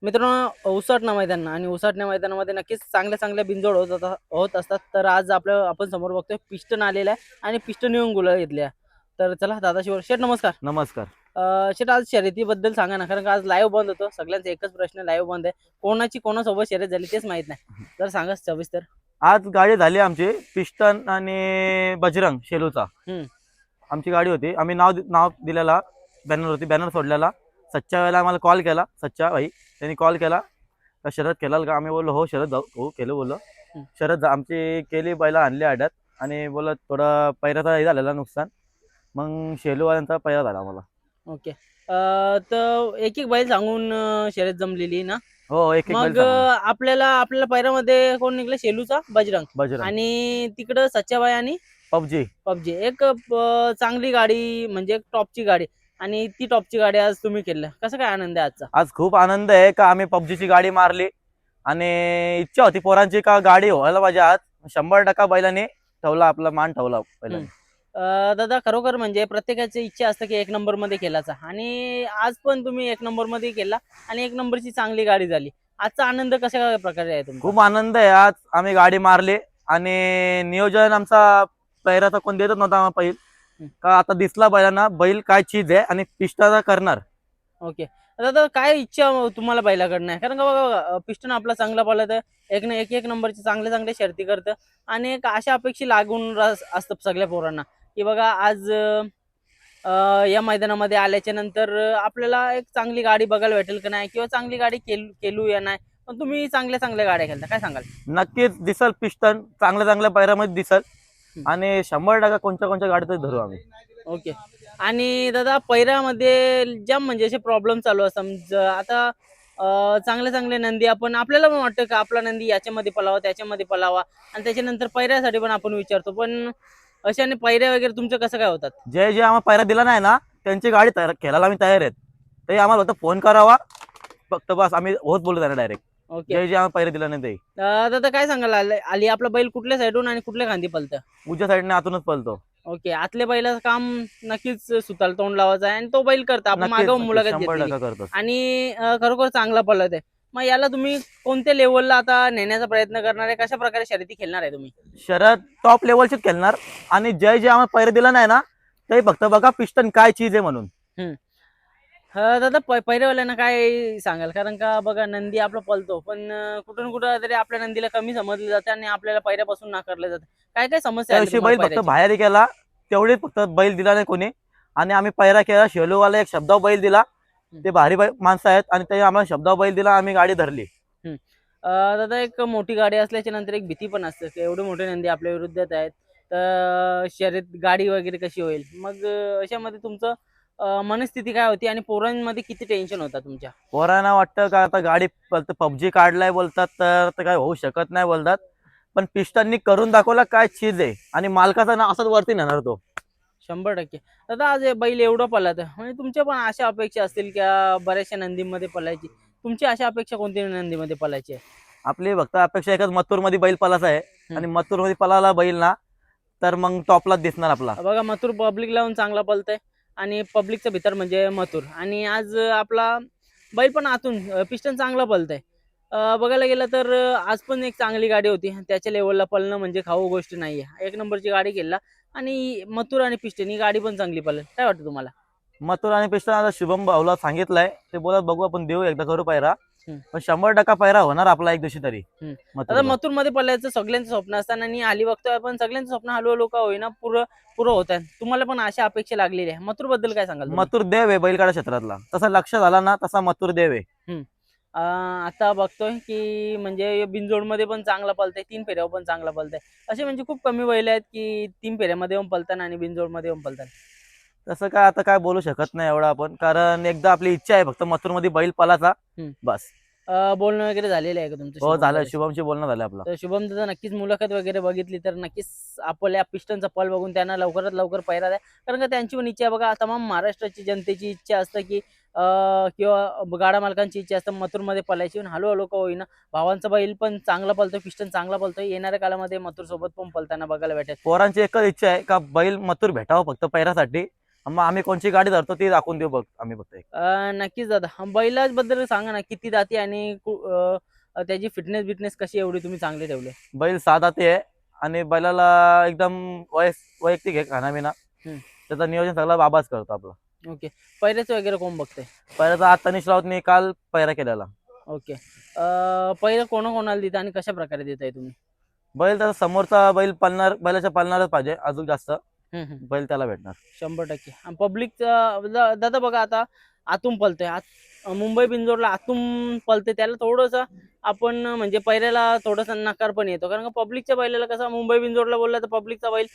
मित्रांनो, उसाटणा मैदान आणि उसाटण्या मैदानामध्ये नक्कीच चांगल्या चांगल्या बिनजोड होत असतात. तर आज आपण समोर बघतोय पिस्टन आलेला आहे आणि पिस्टन येऊन गुलाल घेतल्या. तर चला दादाशिवर शेठ नमस्कार. नमस्कार. शेठ आज शर्यतीबद्दल सांगा ना, कारण का आज लाईव्ह बंद होतो. सगळ्यांचा एकच प्रश्न, लाईव्ह बंद आहे. कोणाची कोणासोबत शर्यत झाली तेच माहित नाही. तर सांगा सविस्तर. आज गाडी झाली आमची पिस्टन आणि बजरंग शेलूचा. हम्म. आमची गाडी होती. आम्ही नाव दिलेला, बॅनर सोडलेला. सच्च्या वेळेला आम्हाला कॉल केला, सच्चा भाई त्यांनी कॉल केला का शरद केलाल का. आम्ही बोललो हो शरद जाऊ, हो केलं बोललो. आमची केली, बैला आणली आड्यात आणि बोलत थोडा पैराचा हे झालेला नुकसान. मग शेलूवाल्यांचा पैरा झाला आम्हाला. ओके. तर एक एक बैल सांगून शर्यत जमलेली ना. हो, एक एक बैल मग सांगा. आपल्या पैरामध्ये कोण निघलं? शेलूचा बजरंग बजरंग, आणि तिकडं सच्चाबाई आणि पबजी. पबजी. एक चांगली गाडी, म्हणजे एक टॉपची गाडी, आणि ती टॉपची गाडी आज तुम्ही केलं. कसं काय आनंद आहे आजचा? आज खूप आनंद आहे का आम्ही पबजीची गाडी मारली आणि इच्छा होती पोरांची का गाडी व्हायला पाहिजे. आज 100% बैलाने ठेवला, आपला मान ठेवला बैलाने. दादा, खरोखर म्हणजे प्रत्येकाची इच्छा असते की एक नंबर मध्ये केलाचा, आणि आज पण तुम्ही एक नंबर मध्ये केला आणि एक नंबरची चांगली गाडी झाली. आजचा आनंद कशा प्रकारे आहे तुमचा? खूप आनंद आहे. आज आम्ही गाडी मारली आणि नियोजन आमचा पैराचा कोण देतच नव्हता आम्हाला पहिल का. आता दिसला बैलांना बैल काय चीज आहे आणि पिष्टाचा करणार. ओके. दादा, काय इच्छा तुम्हाला बैलाकडनं आहे? कारण का बघा, पिस्टन आपला चांगला पळत आहे, एक नंबरची चांगले चांगले शर्ती करतं, आणि एक अशा अपेक्षा लागून असतं सगळ्या पोरांना की बघा आज या मैदानामध्ये आल्याच्या नंतर आपल्याला एक चांगली गाडी बघायला भेटेल का नाही, किंवा चांगली गाडी केलू या नाही. पण तुम्ही चांगल्या चांगल्या गाड्या खेळता, काय सांगाल? नक्कीच दिसल पिस्टन चांगल्या चांगल्या पैरामध्ये दिसल आणि 100% कोणत्या कोणत्या गाडीतच धरू आम्ही. ओके. आणि दादा, पैऱ्यामध्ये ज्या म्हणजे असे प्रॉब्लेम चालू असतात. समजा आता चांगले चांगले नंदी, आपल्याला पण वाटतं का आपला नंदी याच्यामध्ये पलावा, त्याच्यामध्ये पलावा, आणि त्याच्यानंतर पैऱ्यासाठी पण आपण विचारतो. पण अशाने पैऱ्या वगैरे तुमच्या कसं काय होतात? जे जे आम्हाला पैरा दिला नाही ना त्यांची गाडी तयार खेळायला आम्ही तयार आहेत. ते आम्हाला फक्त फोन करावा, फक्त बस आम्ही होत बोलू त्यांना डायरेक्ट. ओके. जे जे आम्हाला पैरा दिला नाही ते दादा, काय सांगाल? आली आपला बैल कुठल्या साईडून आणि कुठल्या खांदी पलतं? उजव्या साईडने आतूनच पळतो. ओके. आतल्या बैलाचं काम नक्कीच सुताल तोंड लावायचं आहे, आणि तो बैल करता. आपण नक्कीच मागं मुलाखत 100% घेतली, करतो. आणि खरोखर चांगला पळत आहे. मग याला तुम्ही कोणत्या लेवलला आता नेण्याचा प्रयत्न करणार आहे? कशा प्रकारे शर्यती खेळणार आहे तुम्ही? शरद टॉप लेवलचीच खेळणार आणि जय जे आम्हाला पैरे दिला नाही ना ते फक्त बघा पिस्टन काय चीज आहे म्हणून. दादा, पहिल्यावाल्यांना काय सांगाल? कारण का बघा, नंदी आपला पळतो, पण कुठून कुठं तरी आपल्या नंदीला कमी समजलं जातं आणि आपल्याला पहिल्यापासून नाकारलं जातं. काय काय समस्या त्या आहे दिवशी तुम्हाला बैल फक्त पहिल्याची? बाहेर गेला तेवढे, फक्त बैल दिला नाही कोणी. आणि आम्ही पैरा केला, शेलूवाला एक शब्दावर बैल दिला. ते भारी माणसं आहेत आणि ते आम्हाला शब्दावर बैल दिला, आम्ही गाडी धरली. दादा, एक मोठी गाडी असल्याच्या नंतर एक भीती पण असते की एवढे मोठे नंदी आपल्या विरुद्धात आहेत, तर शर्यत गाडी वगैरे कशी होईल. मग अशामध्ये तुमचं मनस्थिती काय होती, आणि पोरांमध्ये किती टेन्शन होता तुमच्या? पोरांना वाटतं का आता गाडी पबजी काढलाय बोलतात, तर काय होऊ शकत नाही बोलतात. पण पिस्टननी करून दाखवला काय चीज आहे आणि मालकाचा ना असंच वरती नेणार तो. 100%. दादा, आज हे बैल एवढं पळत आहे, म्हणजे तुमच्या पण अशा अपेक्षा असतील की बऱ्याचशा नंदीमध्ये पळायची. तुमची अशा अपेक्षा कोणत्या नंदीमध्ये पळायची आहे? आपली फक्त अपेक्षा एकच, मथुर मध्ये बैल पलाचा आहे आणि मथुर मध्ये पलाला बैल ना तर मग टॉपलाच दिसणार आपला. बघा, मथुर पब्लिक लावून चांगला पळतंय, आणि पब्लिकचा भीतर म्हणजे मथुर, आणि आज आपला बैल पण आतून पिस्टन चांगला पळतंय. बघायला गेलं तर आज पण एक चांगली गाडी होती. त्याच्या लेवलला पळणं म्हणजे खाऊ गोष्ट नाहीये. एक नंबरची गाडी केला, आणि मथुर आणि पिस्टन ही गाडी पण चांगली पळेल. काय वाटतं तुम्हाला? मथुर आणि पिस्टन आता शुभम भाऊला सांगितलंय, ते बोलत बघू आपण देऊ एकदा करू पायरा. पण 100% पायरा होणार आपला एक दिवशी तरी. आता मथुर मध्ये पळायचं सगळ्यांचं स्वप्न असताना, आणि आली बघतोय आपण सगळ्यांचं स्वप्न हळूहळू का होईना पुरं होत आहे. तुम्हाला पण अशा अपेक्षा लागलेली आहे. मथुर बद्दल काय सांगाल तुम्ही? मथुर देव आहे बैलगाडा क्षेत्रातला, तसा लक्ष झाला ना तसा मथुर देव आहे. आता बघतोय की म्हणजे बिनजोड मध्ये पण चांगला पळतंय, 3 फेऱ्यावर पण चांगला पळतंय. असे म्हणजे खूप कमी बैल आहेत की 3 फेऱ्यामध्ये येऊन पळताना आणि बिनजोड मध्ये येऊन पळताना. तसं काय आता काय बोलू शकत नाही एवढं आपण, कारण एकदा आपली इच्छा आहे फक्त मथुर मध्ये बैल पलाचा बस. बोलणं वगैरे झालेलं आहे का तुमचं? हो झालं, शुभमशी बोलणं झालं आपलं. तर शुभम दादा, नक्कीच मुलाखत वगैरे बघितली तर नक्कीच आपल्या पिस्टनचा पल बघून त्यांना लवकरात लवकर पैरा द्या. कारण का त्यांची पण इच्छा आहे बघा, तमाम महाराष्ट्राची जनतेची इच्छा असते की किंवा गाडा मालकांची इच्छा असते मथुरमध्ये पळायची. हळूहळू का होईना भावांचा बैल पण चांगला पळतोय, पिस्टन चांगला पळतोय. येणाऱ्या काळामध्ये मथुर सोबत पण पळताना बघायला भेटेल. पोरांची एकच इच्छा आहे का बैल मथुर भेटावं फक्त पैरासाठी. मग आम्ही कोणची गाडी धरतो ती दाखवून देऊ बघ आम्ही फक्त एक. नक्कीच दादा, बैलाबद्दल सांगा ना, किती जाती आणि त्याची फिटनेस कशी एवढी तुम्ही चांगली ठेवली? बैल 6 दाती आहे आणि बैलाला एकदम वैयक्तिक आहे खानापिना. हम्म. त्याचं नियोजन सगळं बाबाच करतो आपला. ओके. पैऱ्याचं वगैरे कोण बघतंय? पहिल्याचा आज तनिष राऊतने काल पैरा केलेला. ओके. पहिलं कोणाला देता आणि कशा प्रकारे देताय तुम्ही? बैल त्याचा समोरचा बैल पळणार, बैलाच्या पळणारच पाहिजे अजून जास्त बैल त्याला भेटणार. 100%. आणि पब्लिकचं दादा बघा, आता आतून पलतोय, मुंबई बिंजोरला आतून पलते, त्याला थोडस आपण म्हणजे पहिल्याला थोडासा नकार पण येतो, कारण का पब्लिकच्या बैलाला कसं मुंबई बिंजोरला बोलला तर पब्लिकचा बैल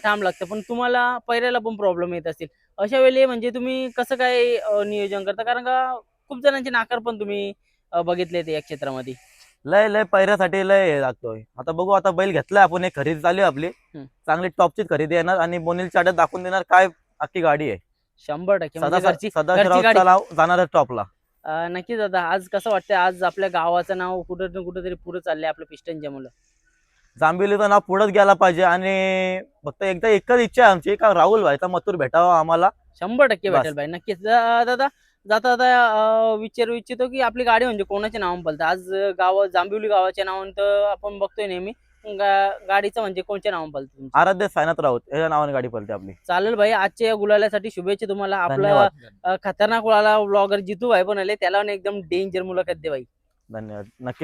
ठाम लागतं, पण तुम्हाला पहिल्याला पण प्रॉब्लेम येत असतील. अशा वेळी म्हणजे तुम्ही कसं काय नियोजन करता, कारण का खूप जणांचे नाकार पण तुम्ही बघितले ते या क्षेत्रामध्ये? लय लय पैऱ्यासाठी लय हे लागतोय. आता बघू, आता बैल घेतलाय आपण, एक खरेदी चालू आहे आपली. चांगली टॉपचीच खरेदी येणार आणि बोनील चाड्यात दाखवून देणार काय अख्खी गाडी आहे. 100% म्हणजे घरची सदाशिवरावचा नाव जाणार टॉपला. नक्कीच दादा, आज कसं वाटतंय, आज आपल्या गावाचं नाव कुठं ना कुठेतरी पुढे चाललंय आपल्या पिस्टनच्या मुलं? जांभिवलीचं नाव पुढेच गेला पाहिजे आणि फक्त एकदा एकच इच्छा आहे आमची का राहुल भाईचा मथुर भेटावा आम्हाला. 100% बस. भेटेल भाई, नक्कीच. दादा जाता विचारू इच्छितो की आपली गाडी म्हणजे कोणाच्या नावाने पळते आज? जांभिवली गावाच्या नावाने तर आपण बघतोय नेहमी, गाडीचं म्हणजे कोणत्या नावाने पळते तुमची? आराध्य सायनाथ राऊत याच्या नावाने गाडी पळते आपली. चालेल भाई, आजच्या या गुलालासाठी शुभेच्छा तुम्हाला. आपला धन्यवाद. खतरनाक वाला ब्लॉगर जितू भाई पण आले, त्याला एकदम डेंजर मुलाखत दे भाई. धन्यवाद. नक्की.